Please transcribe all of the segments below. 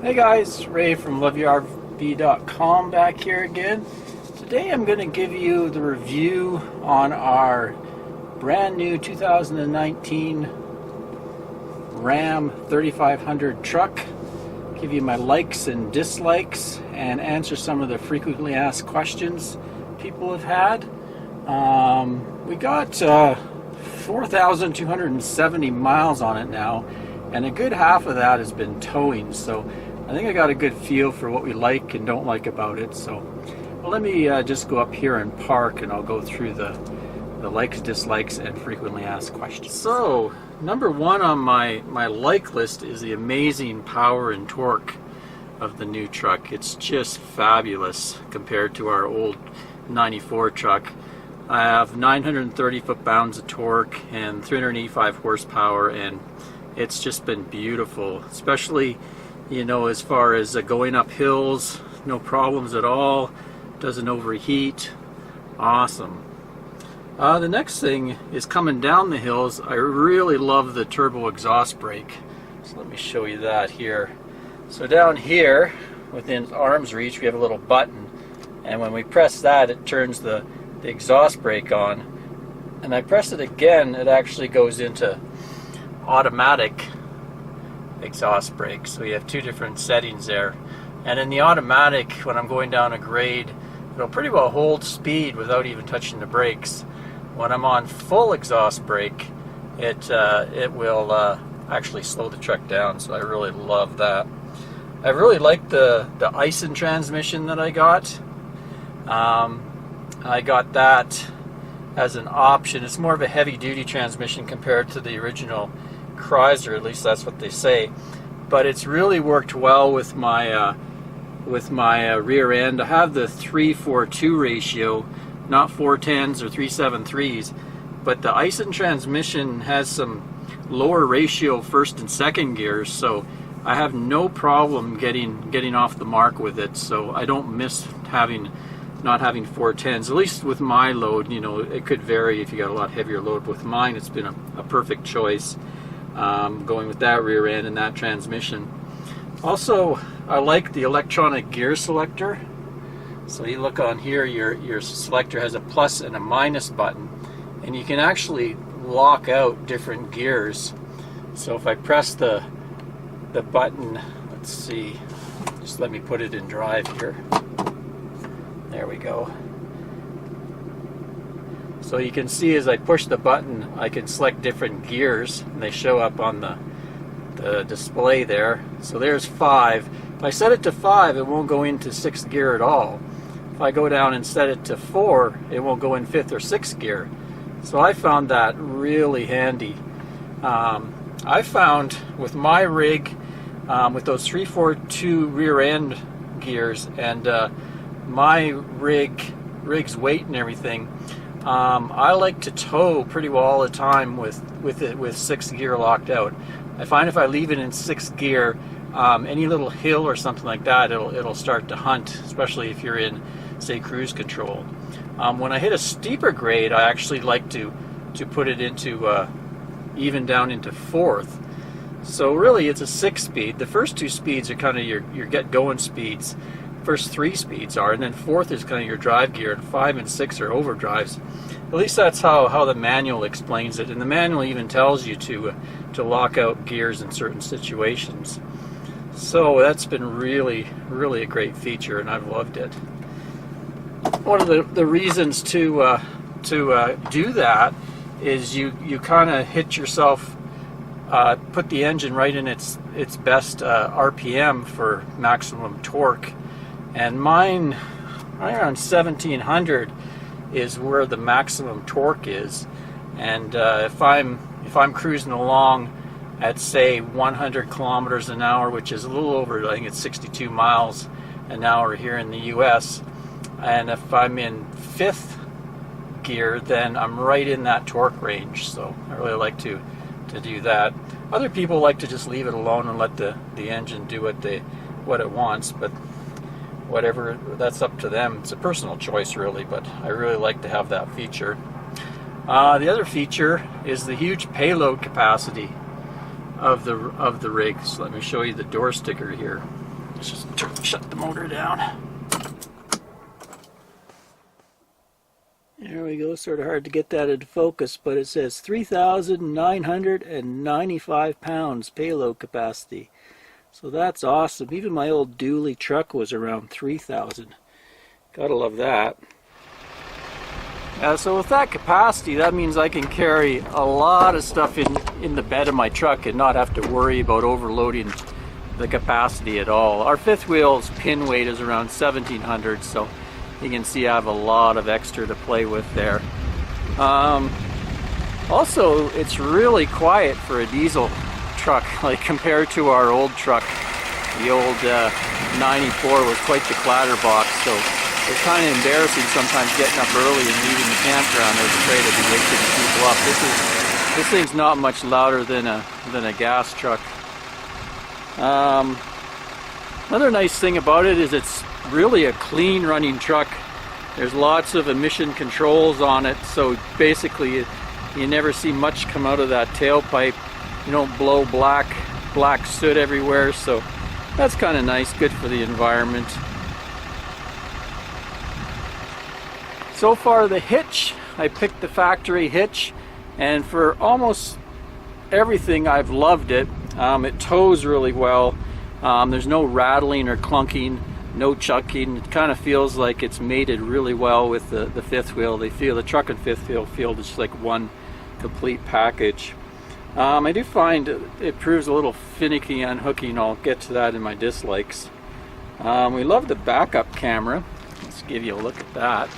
Hey guys, Ray from loveyourrv.com back here again. Today I'm going to give you the review on our brand new 2019 Ram 3500 truck. Give you my likes and dislikes and answer some of the frequently asked questions people have had. We got 4,270 miles on it now, and a good half of that has been towing, so I think I got a good feel for what we like and don't like about it. So let me just go up here and park, and I'll go through the likes, dislikes, and frequently asked questions. So number one on my like list is the amazing power and torque of the new truck. It's just fabulous compared to our old 94 truck. I have 930 foot-pounds of torque and 385 horsepower, and it's just been beautiful, especially, you know, as far as going up hills, no problems at all, doesn't overheat. Awesome. The next thing is coming down the hills. I really love the turbo exhaust brake. So let me show you that here. So down here, within arm's reach, we have a little button, and when we press that, it turns the exhaust brake on. And I press it again, it actually goes into automatic exhaust brake. So you have two different settings there. And in the automatic, when I'm going down a grade, it'll pretty well hold speed without even touching the brakes. When I'm on full exhaust brake, it will actually slow the truck down, so I really love that. I really like the Ison transmission that I got. I got that as an option. It's more of a heavy-duty transmission compared to the original Chrysler, at least that's what they say. But it's really worked well with my rear end. I have the 3:4:2 ratio, not 410s or 373s, but the Ison transmission has some lower ratio first and second gears, so I have no problem getting off the mark with it. So I don't miss not having 410s, at least with my load. You know, it could vary if you got a lot heavier load. With mine, it's been a perfect choice, going with that rear end and that transmission. Also, I like the electronic gear selector. So you look on here, your selector has a plus and a minus button, and you can actually lock out different gears. So if I press the button, let's see, just let me put it in drive here. There we go. So you can see as I push the button, I can select different gears, and they show up on the display there. So there's 5. If I set it to 5, it won't go into 6th gear at all. If I go down and set it to 4, it won't go in 5th or 6th gear. So I found that really handy. I found with my rig, with those 3/4/2 rear end gears and my rig's weight and everything, I like to tow pretty well all the time with 6th gear locked out. I find if I leave it in 6th gear, any little hill or something like that, it'll start to hunt, especially if you're in, say, cruise control. When I hit a steeper grade, I actually like to put it into even down into 4th. So really, it's a 6-speed. The first 2 speeds are kind of your get-going speeds. First 3 speeds are, and then 4th is kind of your drive gear, and 5 and 6 are overdrives. At least that's how the manual explains it, and the manual even tells you to lock out gears in certain situations. So that's been really, really a great feature, and I've loved it. One of the reasons to do that is you kind of hit yourself, put the engine right in its best RPM for maximum torque. And mine, right around 1700 is where the maximum torque is. And if I'm cruising along at, say, 100 kilometers an hour, which is a little over, I think it's 62 miles an hour here in the US, and if I'm in 5th gear, then I'm right in that torque range. So I really like to do that. Other people like to just leave it alone and let the engine do what it wants, but whatever, that's up to them. It's a personal choice, really, but I really like to have that feature. The other feature is the huge payload capacity of the rig. So let me show you the door sticker here. Let's just shut the motor down. There we go. Sort of hard to get that into focus, but it says 3,995 pounds payload capacity. So that's awesome. Even my old dually truck was around 3,000. Gotta love that. So with that capacity, that means I can carry a lot of stuff in the bed of my truck and not have to worry about overloading the capacity at all. Our fifth wheel's pin weight is around 1,700, so you can see I have a lot of extra to play with there. Also, it's really quiet for a diesel truck, like compared to our old truck. The old 94 was quite the clatterbox, so it's kind of embarrassing sometimes getting up early and leaving the campground. I was afraid I'd be waking people up. This thing's not much louder than a gas truck. Another nice thing about it is it's really a clean running truck. There's lots of emission controls on it, so basically you never see much come out of that tailpipe. You don't blow black soot everywhere, so that's kind of nice, good for the environment. So far the hitch, I picked the factory hitch, and for almost everything I've loved it. It tows really well. There's no rattling or clunking, no chucking. It kind of feels like it's mated really well with the fifth wheel. The truck and fifth wheel feel just like one complete package. I do find it proves a little finicky unhooking. I'll get to that in my dislikes. We love the backup camera. Let's give you a look at that.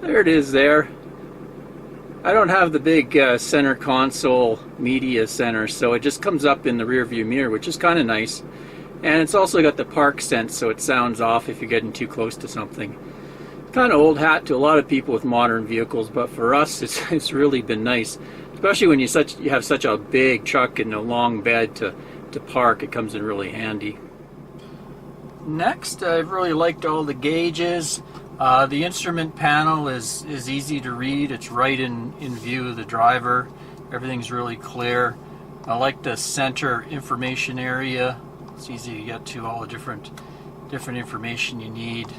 There it is there. I don't have the big center console media center, so it just comes up in the rear view mirror, which is kind of nice. And it's also got the park sense, so it sounds off if you're getting too close to something. Kind of old hat to a lot of people with modern vehicles, but for us it's really been nice. Especially when you have such a big truck and a long bed to park, it comes in really handy. Next, I've really liked all the gauges. The instrument panel is easy to read. It's right in view of the driver. Everything's really clear. I like the center information area. It's easy to get to all the different information you need.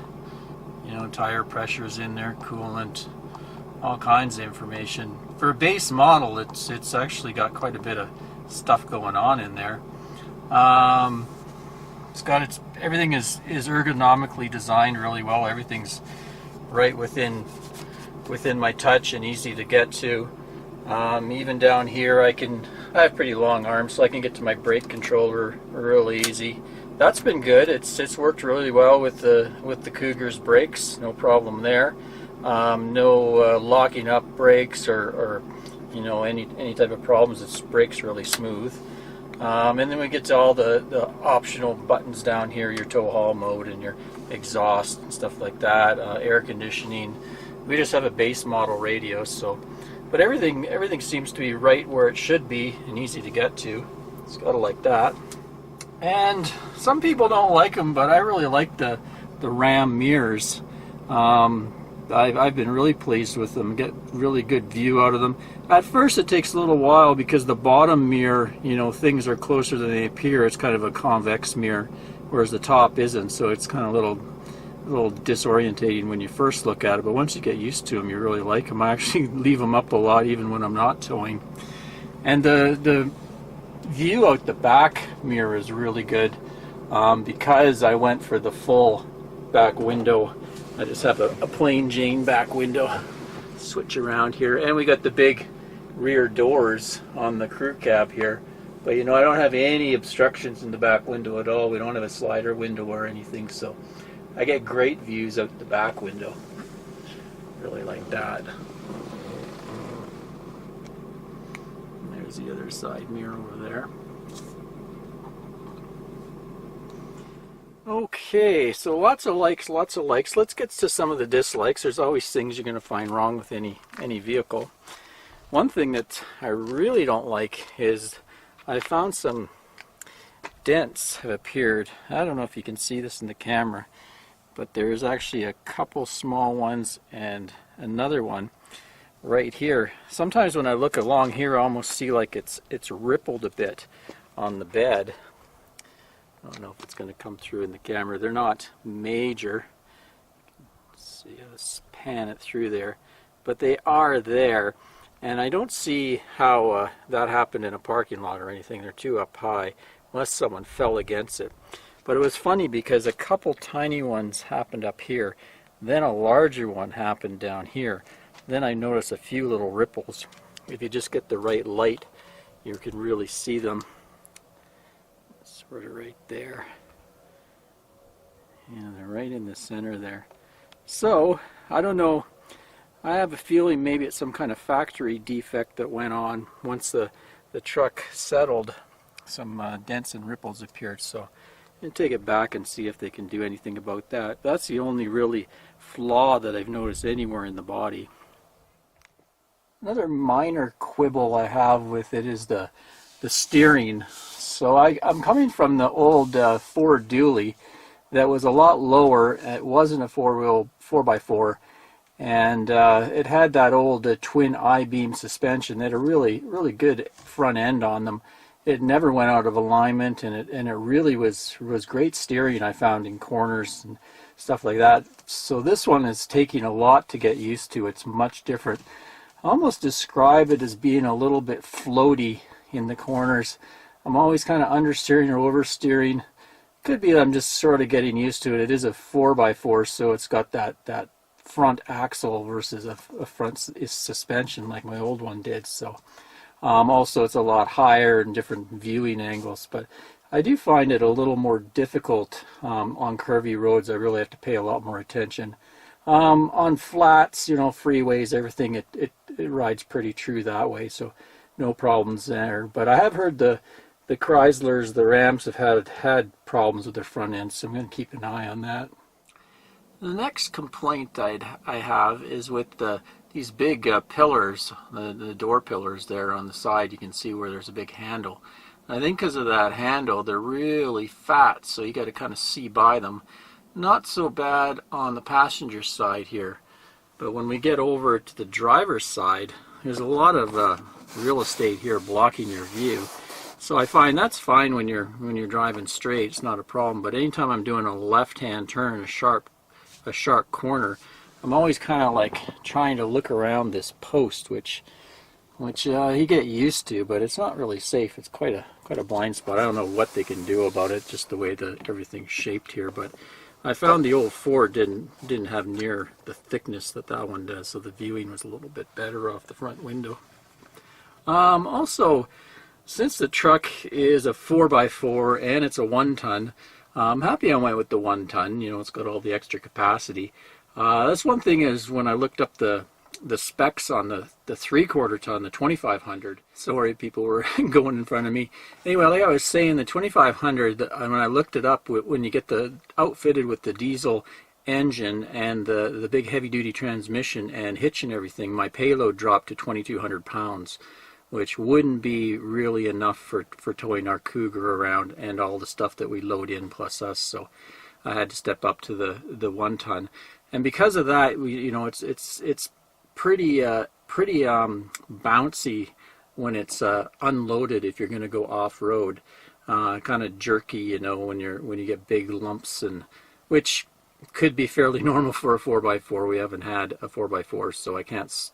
You know, tire pressure's in there, coolant, all kinds of information. For a base model, it's actually got quite a bit of stuff going on in there. Everything is ergonomically designed really well. Everything's right within my touch and easy to get to. Even down here, I have pretty long arms, so I can get to my brake controller really easy. That's been good. It's worked really well with the Cougar's brakes. No problem there. No locking up brakes or you know, any type of problems. Its brakes really smooth. And then we get to all the optional buttons down here, your tow haul mode and your exhaust and stuff like that, air conditioning. We just have a base model radio, but everything seems to be right where it should be and easy to get to. It's gotta like that. And some people don't like them, but I really like the Ram mirrors. I've been really pleased with them. Get really good view out of them. At first it takes a little while because the bottom mirror, you know, things are closer than they appear. It's kind of a convex mirror, whereas the top isn't, so it's kind of a little disorientating when you first look at it, but once you get used to them, you really like them. I actually leave them up a lot even when I'm not towing. And the view out the back mirror is really good because I went for the full back window. I just have a plain Jane back window. Switch around here, and we got the big rear doors on the crew cab here, but you know, I don't have any obstructions in the back window at all. We don't have a slider window or anything, so I get great views out the back window. Really like that. And there's the other side mirror over there. Okay, so lots of likes, lots of likes. Let's get to some of the dislikes. There's always things you're going to find wrong with any vehicle. One thing that I really don't like is I found some dents have appeared. I don't know if you can see this in the camera, but there's actually a couple small ones and another one right here. Sometimes when I look along here, I almost see like it's rippled a bit on the bed. I don't know if it's going to come through in the camera. They're not major. Let's see, let's pan it through there, but they are there. And I don't see how that happened in a parking lot or anything. They're too up high, unless someone fell against it. But it was funny because a couple tiny ones happened up here, then a larger one happened down here. Then I noticed a few little ripples. If you just get the right light, you can really see them. Sort of right there. Yeah, they're right in the center there. So, I don't know. I have a feeling maybe it's some kind of factory defect that went on once the truck settled. Some dents and ripples appeared. So, I'm going to take it back and see if they can do anything about that. That's the only really flaw that I've noticed anywhere in the body. Another minor quibble I have with it is the steering. So I'm coming from the old Ford Dually that was a lot lower. It wasn't a four-wheel 4x4, and it had that old twin I-beam suspension. They had a really good front end on them. It never went out of alignment, and it really was great steering, I found, in corners and stuff like that. So this one is taking a lot to get used to. It's much different. I almost describe it as being a little bit floaty in the corners. I'm always kind of understeering or oversteering. Could be that I'm just sort of getting used to it. It is a 4x4, so it's got that front axle versus a front suspension like my old one did. So also it's a lot higher and different viewing angles, but I do find it a little more difficult on curvy roads. I really have to pay a lot more attention. On flats, you know, freeways, everything, it rides pretty true that way, so no problems there. But I have heard the Chryslers, the Rams have had problems with their front ends, so I'm going to keep an eye on that. The next complaint I have is with these big pillars, the door pillars there on the side. You can see where there's a big handle. I think because of that handle, they're really fat, so you got to kind of see by them. Not so bad on the passenger side here, but when we get over to the driver's side, there's a lot of real estate here blocking your view. So I find that's fine when you're driving straight. It's not a problem. But anytime I'm doing a left-hand turn, a sharp corner, I'm always kind of like trying to look around this post, which you get used to, but it's not really safe. It's quite a blind spot. I don't know what they can do about it, just the way that everything's shaped here, but I found the old Ford didn't have near the thickness that one does, so the viewing was a little bit better off the front window. Also, since the truck is a 4x4 and it's a 1-ton, I'm happy I went with the 1-ton. You know, it's got all the extra capacity. That's one thing is when I looked up the specs on the 3/4 ton, the 2500. Sorry, people were going in front of me. Anyway, like I was saying, the 2500, when I looked it up, when you get the outfitted with the diesel engine and the big heavy-duty transmission and hitch and everything, my payload dropped to 2,200 pounds, which wouldn't be really enough for towing our Cougar around and all the stuff that we load in plus us. So I had to step up to the 1-ton, and because of that, it's pretty bouncy when it's unloaded. If you're going to go off-road, kind of jerky, you know, when you get big lumps, and which could be fairly normal for a 4x4. We haven't had a 4x4, so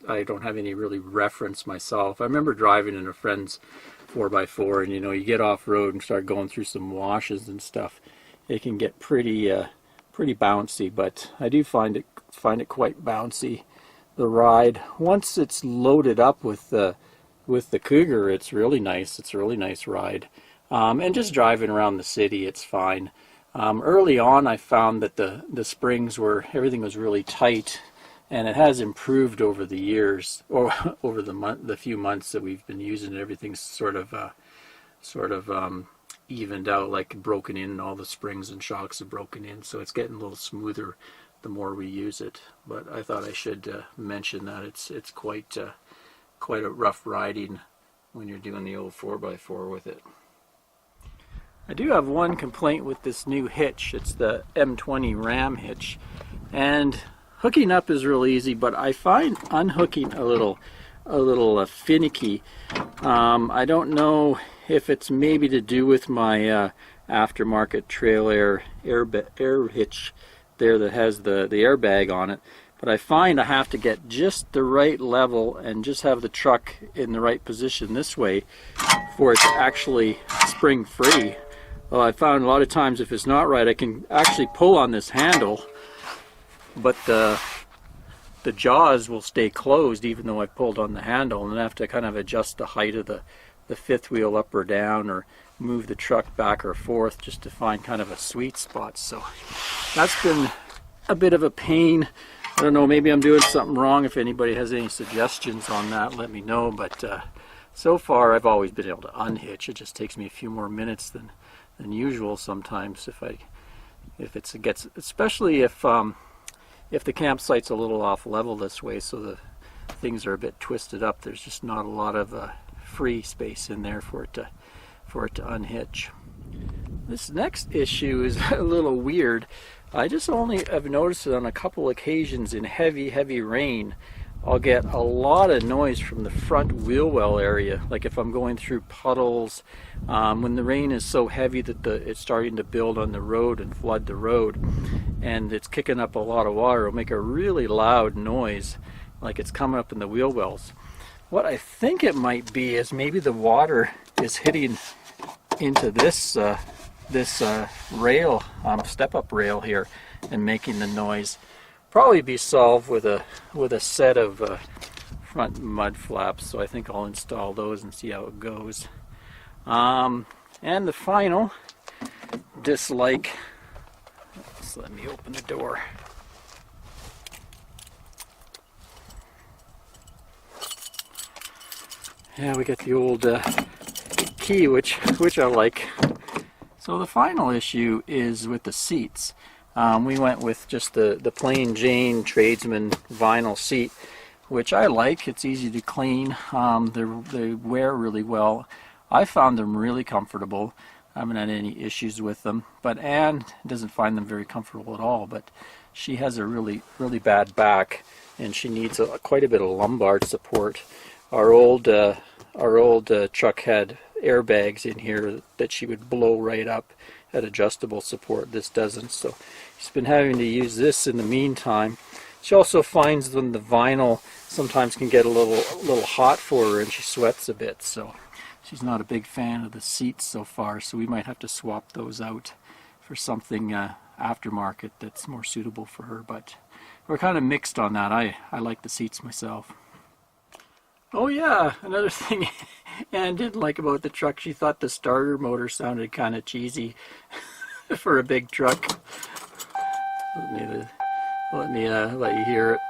I don't have any really reference myself. I remember driving in a friend's 4x4, and you know, you get off-road and start going through some washes and stuff, it can get pretty bouncy. But I do find it quite bouncy. The ride, once it's loaded up with the Cougar, it's really nice. It's a really nice ride, and just driving around the city, it's fine. Early on, I found that the springs everything was really tight, and it has improved over the years, or over the few months that we've been using it. Everything's sort of evened out, like broken in. All the springs and shocks have broken in, so it's getting a little smoother the more we use it. But I thought I should mention that it's quite a rough riding when you're doing the old 4x4 with it. I do have one complaint with this new hitch. It's the M20 Ram hitch, and hooking up is real easy, but I find unhooking a little finicky. I don't know if it's maybe to do with my aftermarket trail air hitch there that has the airbag on it, but I find I have to get just the right level and just have the truck in the right position this way for it to actually spring free. Well, I found a lot of times if it's not right, I can actually pull on this handle, but the jaws will stay closed even though I pulled on the handle, and I have to kind of adjust the height of the fifth wheel up or down, or move the truck back or forth just to find kind of a sweet spot. So that's been a bit of a pain. I don't know, maybe I'm doing something wrong. If anybody has any suggestions on that, let me know. But so far I've always been able to unhitch. It just takes me a few more minutes than usual sometimes if it gets, especially if the campsite's a little off level this way, so the things are a bit twisted up. There's just not a lot of free space in there for it to unhitch. This next issue is a little weird. I just only have noticed it on a couple occasions in heavy rain. I'll get a lot of noise from the front wheel well area, like if I'm going through puddles, when the rain is so heavy that it's starting to build on the road and flood the road, and it's kicking up a lot of water. It'll make a really loud noise, like it's coming up in the wheel wells. What I think it might be is maybe the water is hitting into this rail, step-up rail here, and making the noise. Probably be solved with a set of front mud flaps. So I think I'll install those and see how it goes. And the final dislike. Just let me open the door. Yeah, we got the old key, which I like. So the final issue is with the seats. We went with just the plain Jane Tradesman vinyl seat, which I like. It's easy to clean. They wear really well. I found them really comfortable. I haven't had any issues with them. But Anne doesn't find them very comfortable at all. But she has a really bad back, and she needs quite a bit of lumbar support. Our old truck had airbags in here that she would blow right up at adjustable support. This doesn't, so she's been having to use this in the meantime. She also finds when the vinyl sometimes can get a little hot for her and she sweats a bit, so she's not a big fan of the seats so far, so we might have to swap those out for something aftermarket that's more suitable for her. But we're kind of mixed on that. I like the seats myself. Oh yeah, another thing Anne didn't like about the truck, she thought the starter motor sounded kind of cheesy for a big truck. Let you hear it.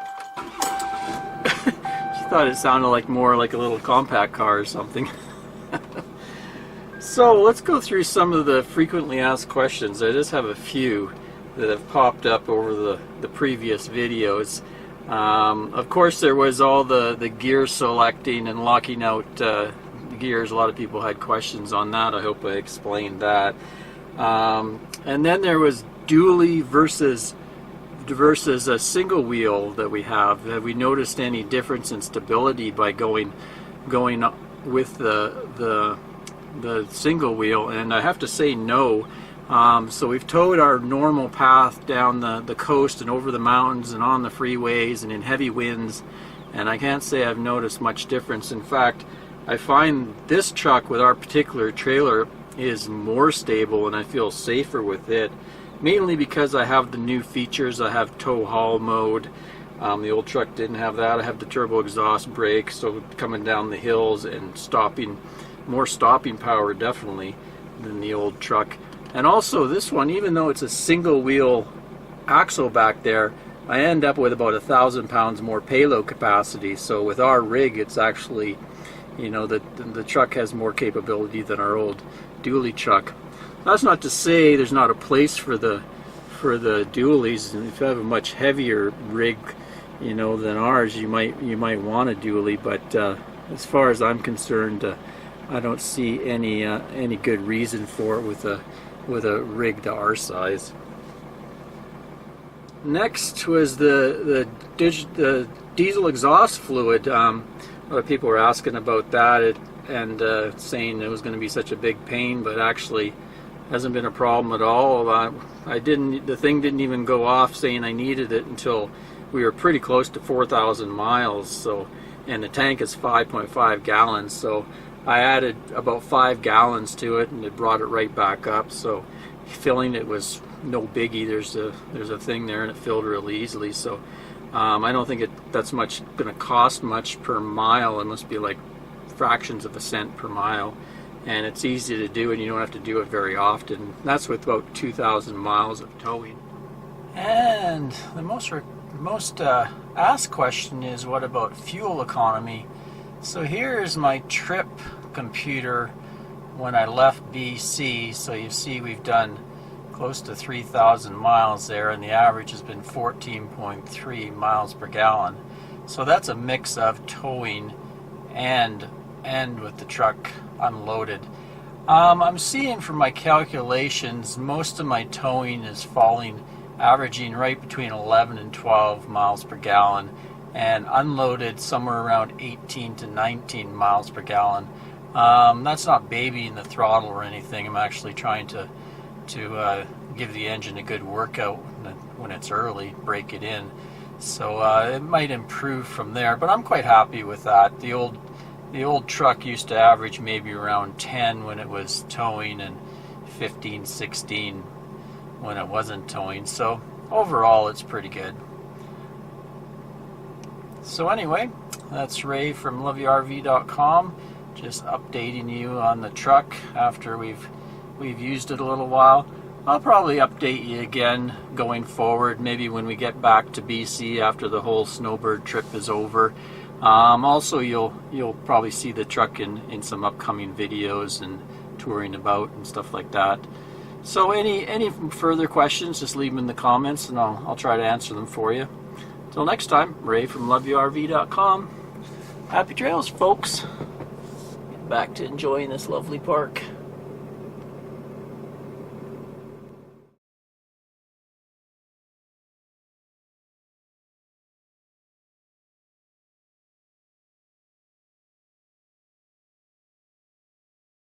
She thought it sounded more like a little compact car or something. So let's go through some of the frequently asked questions. I just have a few that have popped up over the previous videos. Of course, there was all the gear selecting and locking out gears. A lot of people had questions on that. I hope I explained that. And then there was dually versus a single wheel that we have. Have we noticed any difference in stability by going with the single wheel? And I have to say no. So we've towed our normal path down the coast and over the mountains and on the freeways and in heavy winds, and I can't say I've noticed much difference. In fact, I find this truck with our particular trailer is more stable and I feel safer with it, mainly because I have the new features. I have tow haul mode. The old truck didn't have that. I have the turbo exhaust brake, so coming down the hills and more stopping power definitely than the old truck. And also this one, even though it's a single wheel axle back there, I end up with about 1,000 pounds more payload capacity. So with our rig, it's actually, the truck has more capability than our old dually truck. That's not to say there's not a place for the dualies. And if you have a much heavier rig, than ours, you might want a dually. But as far as I'm concerned, I don't see any good reason for it with a rig to our size. Next was the diesel exhaust fluid. A lot of people were asking about that and saying it was going to be such a big pain, but actually hasn't been a problem at all. The thing didn't even go off saying I needed it until we were pretty close to 4,000 miles. So, and the tank is 5.5 gallons. So I added about 5 gallons to it, and it brought it right back up. So filling it was no biggie. There's a thing there, and it filled really easily. So I don't think that's going to cost much per mile. It must be like fractions of a cent per mile, and it's easy to do, and you don't have to do it very often. That's with about 2,000 miles of towing. And the most asked question is, what about fuel economy? So here's my trip computer when I left BC. So you see we've done close to 3,000 miles there, and the average has been 14.3 miles per gallon. So that's a mix of towing and with the truck unloaded. I'm seeing from my calculations most of my towing is averaging right between 11 and 12 miles per gallon, and unloaded somewhere around 18 to 19 miles per gallon. That's not babying the throttle or anything. I'm actually trying to give the engine a good workout when it's early, break it in. So it might improve from there, but I'm quite happy with that. The old truck used to average maybe around 10 when it was towing, and 15, 16 when it wasn't towing. So overall it's pretty good. So anyway, that's Ray from loveyourrv.com, just updating you on the truck after we've used it a little while. I'll probably update you again going forward, maybe when we get back to BC after the whole snowbird trip is over. Also, you'll probably see the truck in some upcoming videos and touring about and stuff like that. So any further questions, just leave them in the comments, and I'll try to answer them for you. Till next time, Ray from loveyourrv.com. Happy trails, folks. Get back to enjoying this lovely park.